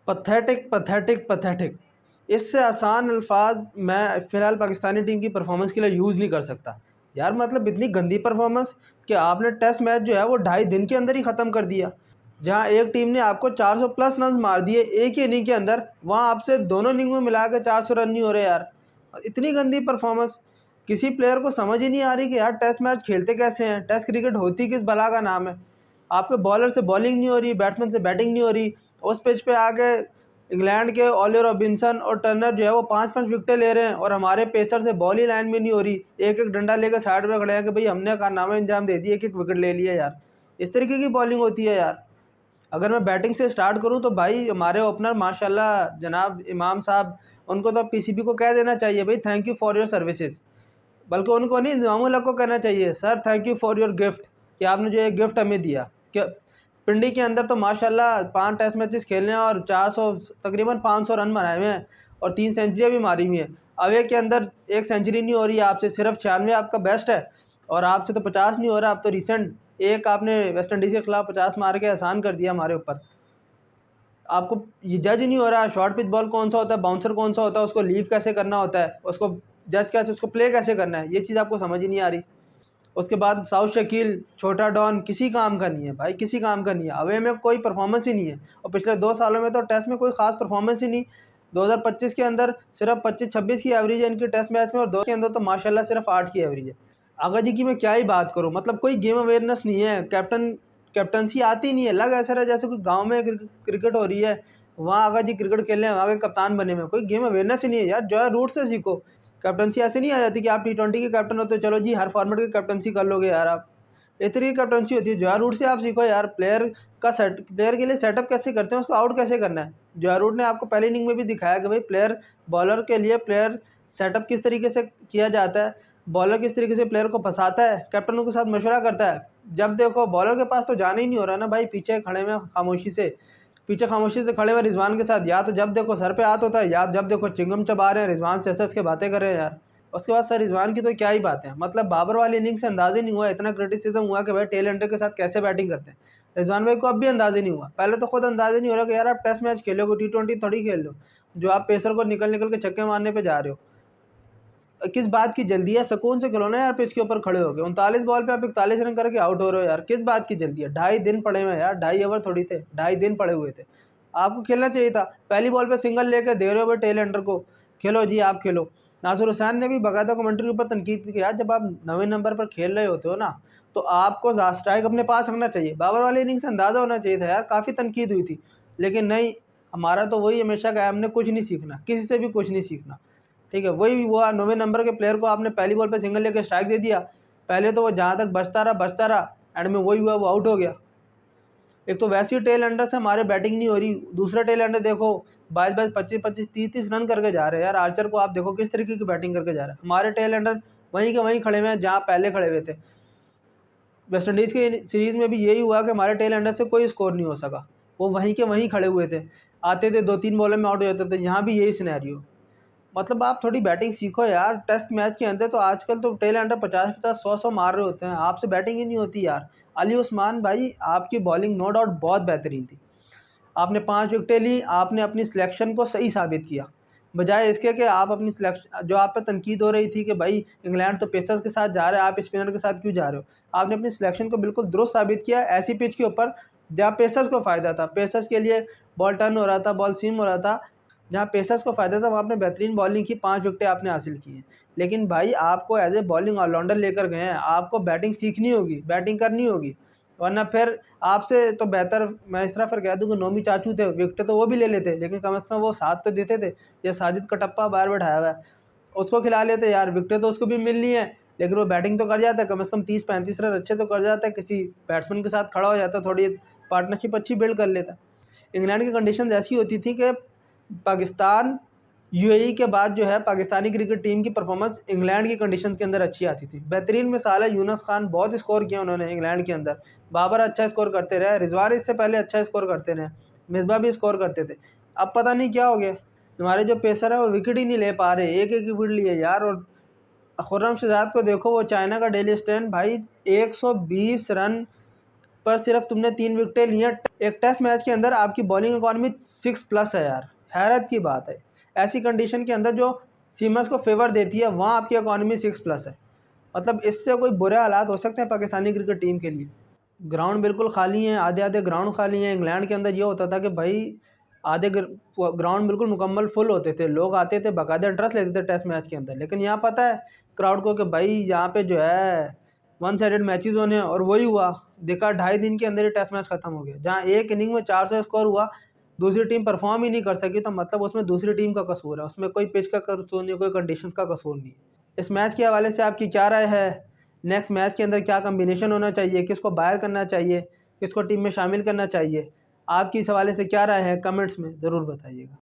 Pathetic pathetic pathetic. इससे आसान अल्फाज मैं फ़िलहाल पाकिस्तानी टीम की परफॉर्मेंस के लिए यूज़ नहीं कर सकता। यार मतलब इतनी गंदी परफॉर्मेंस कि आपने टेस्ट मैच जो है वो 2.5 दिन के अंदर ही ख़त्म कर दिया। जहाँ एक टीम ने आपको 400 प्लस रन मार दिए एक ही इनिंग के अंदर, वहाँ आपसे दोनों इनिंग में मिला के 400 रन नहीं हो रहे यार। इतनी गंदी परफॉर्मेंस, किसी प्लेयर को समझ ही नहीं आ रही कि यार टेस्ट मैच खेलते कैसे हैं, टेस्ट क्रिकेट होती किस बला का नाम है। आपके बॉलर से बॉलिंग नहीं हो रही, बैट्समैन से बैटिंग नहीं हो रही। उस पिच पे आके इंग्लैंड के ऑली रॉबिन्सन और टर्नर जो है वो 5-5 विकेटें ले रहे हैं और हमारे पेसर से बॉल ही लाइन में नहीं हो रही। एक एक डंडा लेकर साइड में खड़े हैं कि भाई हमने कारनामा अंजाम दे दिया, एक एक विकेट ले लिया यार। इस तरीके की बॉलिंग होती है यार। अगर मैं बैटिंग से स्टार्ट करूं तो भाई हमारे ओपनर माशाल्लाह जनाब इमाम साहब, उनको तो पीसीबी को कह देना चाहिए भाई thank you for your services. बल्कि उनको नहीं, इमामुल्लाह को कहना चाहिए sir thank you for your gift, कि आपने जो एक गिफ्ट हमें दिया। क्या पिंडी के अंदर तो माशाल्लाह 5 टेस्ट मैचेस खेलने हैं और 400 तकरीबन 500 रन बनाए हुए हैं और 3 सेंचुरियाँ भी मारी हुई हैं। अवे के अंदर एक सेंचुरी नहीं हो रही है आपसे, सिर्फ 96 आपका बेस्ट है और आपसे तो 50 नहीं हो रहा। आप तो रिसेंट एक आपने वेस्ट इंडीज़ के खिलाफ 50 मार के एहसान कर दिया हमारे ऊपर। आपको ये जज ही नहीं हो रहा शॉर्ट पिच बॉल कौन सा होता है, बाउंसर कौन सा होता है, उसको लीव कैसे करना होता है, उसको जज कैसे, उसको प्ले कैसे करना है, ये चीज़ आपको समझ ही नहीं आ रही। उसके बाद साउथ शकील, छोटा डॉन किसी काम का नहीं है भाई, किसी काम का नहीं है। अवे में कोई परफॉर्मेंस ही नहीं है और पिछले 2 सालों में तो टेस्ट में कोई खास परफॉर्मेंस ही नहीं। 2025 के अंदर सिर्फ 25-26 की एवरेज है इनकी टेस्ट मैच में और 2 के अंदर तो माशाल्लाह सिर्फ 8 की एवरेज है। आगा जी की मैं क्या ही बात करूँ, मतलब कोई गेम अवेयरनेस नहीं है, कैप्टनसी आती नहीं है। लग ऐसा रहा जैसे कोई गाँव में क्रिकेट हो रही है, वहाँ आगा जी क्रिकेट खेल रहे हैं, वहाँ के कप्तान बने हुए हैं। कोई गेम अवेयरनेस ही नहीं है यार, जो है रूट से सीखो। कैप्टनसी ऐसे नहीं आ जाती कि आप T20 के कैप्टन हो तो चलो जी हर फॉर्मेट की कैप्टनसी कर लोगे यार आप। इस तरीके की कैप्टनसी होती है, जो रूट से आप सीखो यार। प्लेयर के लिए सेटअप कैसे करते हैं, उसको आउट कैसे करना है। जो रूट ने आपको पहले इनिंग में भी दिखाया कि भाई प्लेयर, बॉलर के लिए प्लेयर सेटअप किस तरीके से किया जाता है, बॉलर किस तरीके से प्लेयर को फंसाता है, कैप्टनों के साथ मशवरा करता है। जब देखो बॉलर के पास तो जाना ही नहीं हो रहा ना भाई, पीछे खड़े हुए खामोशी से, पीछे खामोशी से खड़े हुए रिजवान के साथ, या तो जब देखो सर पे हाथ होता है या जब देखो चिंगम चबा रहे हैं, रिजवान से हंस के बातें कर रहे हैं यार। उसके बाद सर रिजवान की तो क्या ही बात है, मतलब बाबर वाली इनिंग से अंदाज़ा ही नहीं हुआ, इतना क्रिटिसिज्म हुआ कि भाई टेल एंडर के साथ कैसे बैटिंग करते हैं। रिजवान भाई को अब भी अंदाज़ा नहीं हुआ, पहले तो खुद अंदाज़ा नहीं हो रहा कि यार आप टेस्ट मैच खेलोगे, T20 थोड़ी खेल लो जो आप पेसर को निकल निकल के छक्के मारने पे जा रहे हो। किस बात की जल्दी है, सुकून से खेलो ना यार पिच के ऊपर खड़े हो गए। 39 बॉल पे आप 41 रन करके आउट हो रहे हो यार, किस बात की जल्दी है। 2.5 दिन पड़े हुए हैं यार, 2.5 ओवर थोड़ी थे, 2.5 दिन पड़े हुए थे। आपको खेलना चाहिए था, पहली बॉल पे सिंगल लेके दे रहे हो भाई टेल एंडर को, खेलो जी आप खेलो। नासिर हुसैन ने भी बाकायदा कमेंट्री के ऊपर तनकीद की, यार जब आप 9वें नंबर पर खेल रहे होते हो ना तो आपको स्ट्राइक अपने पास रखना चाहिए। बाबर वाली इनिंग से अंदाज़ा होना चाहिए था यार, काफ़ी तनकीद हुई थी। लेकिन नहीं, हमारा तो वही हमेशा का है, हमने कुछ नहीं सीखना, किसी से भी कुछ नहीं सीखना। ठीक है, वही हुआ 9वें नंबर के प्लेयर को आपने पहली बॉल पे सिंगल लेके स्ट्राइक दे दिया। पहले तो वो जहाँ तक बचता रहा, एंड में वही हुआ, वो आउट हो गया। एक तो वैसे ही टेल एंडर से हमारे बैटिंग नहीं हो रही, दूसरा टेल एंडर देखो 22-22, 25-25, 30-30 रन करके जा रहे हैं यार। आर्चर को आप देखो किस तरीके की बैटिंग करके जा रहा है। हमारे टेल एंडर वहीं के वहीं खड़े हुए हैं जहाँ पहले खड़े हुए थे। वेस्ट इंडीज़ की सीरीज़ में भी यही हुआ कि हमारे टेल एंडर से कोई स्कोर नहीं हो सका, वो वहीं के वहीं खड़े हुए थे, आते थे 2-3 बॉलों में आउट हो जाते थे। यहाँ भी यही सिनेरियो। मतलब आप थोड़ी बैटिंग सीखो यार, टेस्ट मैच के अंदर तो आजकल तो टेल एंडर 50-50, 100-100 मार रहे होते हैं, आपसे बैटिंग ही नहीं होती यार। अली उस्मान भाई आपकी बॉलिंग नो डाउट बहुत बेहतरीन थी, आपने 5 विकेटें ली, आपने अपनी सिलेक्शन को सही साबित किया। बजाय इसके कि आप अपनी सिलेक्शन, जो आप पे तनकीद हो रही थी कि भाई इंग्लैंड तो पेसर्स के साथ जा रहा है, आप स्पिनर के साथ क्यों जा रहे हो, आपने अपनी सिलेक्शन को बिल्कुल दुरुस्त साबित किया ऐसी पिच के ऊपर जहाँ पेसर्स को फ़ायदा था। पेसर्स के लिए बॉल टर्न हो रहा था, बॉल सीम हो रहा था, जहाँ पेसर्स को फ़ायदा था वहाँ आपने बेहतरीन बॉलिंग की, 5 विकेटें आपने हासिल की हैं। लेकिन भाई आपको एज ए बॉलिंग ऑलराउंडर लेकर गए हैं, आपको बैटिंग सीखनी होगी, बैटिंग करनी होगी, वरना फिर आपसे तो बेहतर मैं इस तरह फिर कह दूँ कि नोमी चाचू थे, विकेट तो वो भी ले लेते, लेकिन कम से कम वो साथ तो देते थे। ये साजिद का टप्पा बाहर बैठाया हुआ है, उसको खिला लेते यार, विकेटें तो उसको भी मिलनी है, लेकिन वो बैटिंग तो कर जाता है, कम से कम 30-35 रन अच्छे तो कर जाता है, किसी बैट्समैन के साथ खड़ा हो जाता है, थोड़ी पार्टनरशिप अच्छी बिल्ड कर लेता। इंग्लैंड की कंडीशन ऐसी होती थी कि पाकिस्तान, यूएई के बाद जो है पाकिस्तानी क्रिकेट टीम की परफॉर्मेंस इंग्लैंड की कंडीशन के अंदर अच्छी आती थी। बेहतरीन मिसाल है यूनुस खान, बहुत स्कोर किया उन्होंने इंग्लैंड के अंदर। बाबर अच्छा स्कोर करते रहे, रिजवान इससे पहले अच्छा स्कोर करते रहे, मिसबा भी स्कोर करते थे। अब पता नहीं क्या हो गया, हमारे जो पेसर है वो विकेट ही नहीं ले पा रहे, एक एक विकेट लिए यार। और खुर्रम शहजाद को देखो, वो चाइना का डेली स्टैन भाई 120 रन पर सिर्फ तुमने 3 विकेटें ली हैं। एक टेस्ट मैच के अंदर आपकी बॉलिंग इकॉनमी 6+ है यार, हैरत की बात है। ऐसी कंडीशन के अंदर जो सीमर्स को फेवर देती है वहाँ आपकी इकॉनमी 6+ है। मतलब इससे कोई बुरे हालात हो सकते हैं पाकिस्तानी क्रिकेट टीम के लिए। ग्राउंड बिल्कुल खाली हैं, आधे आधे ग्राउंड खाली हैं। इंग्लैंड के अंदर ये होता था कि भाई आधे ग्राउंड बिल्कुल मुकम्मल फुल होते थे, लोग आते थे, बाकायदा इंटरेस्ट लेते थे टेस्ट मैच के अंदर। लेकिन यहाँ पता है क्राउड को कि भाई यहाँ पे जो है वन साइडेड मैचेस होने हैं, और वही हुआ। देखा 2.5 दिन के अंदर ही टेस्ट मैच खत्म हो गया, जहाँ एक इनिंग में 400 स्कोर हुआ, दूसरी टीम परफॉर्म ही नहीं कर सकी। तो मतलब उसमें दूसरी टीम का कसूर है, उसमें कोई पिच का कसूर नहीं, कोई कंडीशंस का कसूर नहीं। इस मैच के हवाले से आपकी क्या राय है? नेक्स्ट मैच के अंदर क्या कम्बिनेशन होना चाहिए, किसको बाहर करना चाहिए, किसको टीम में शामिल करना चाहिए? आपकी इस हवाले से क्या राय है? कमेंट्स में ज़रूर बताइएगा।